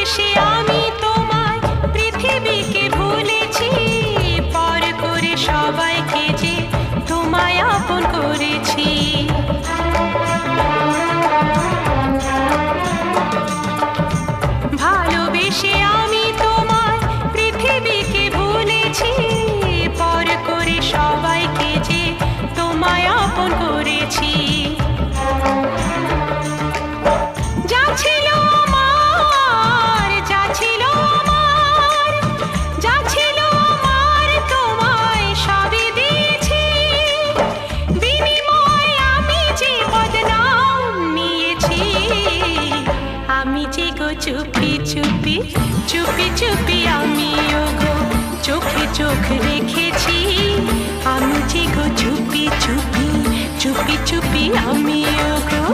ভালোবেসে আমি তোমায় পৃথিবীকে ভুলেছি, পর করে সবাইকে যে তোমায় আপন করেছি। ভালোবেসে আমি তোমায় পৃথিবীকে ভুলেছি, পর করে সবাইকে যে তোমায় আপন করেছি। যা ছিল আমার, যা ছিল আমার, যা ছিল আমার তোমায় সবই দিয়েছি। বিনিময়ে আমি যে বদনাম নিয়েছি, আমি যে গো চুপি চুপি চুপি চুপি আমিও গো চোখে চোখ রেখেছি। আমি যে গো চুপি চুপি চুপি চুপি আমিও গো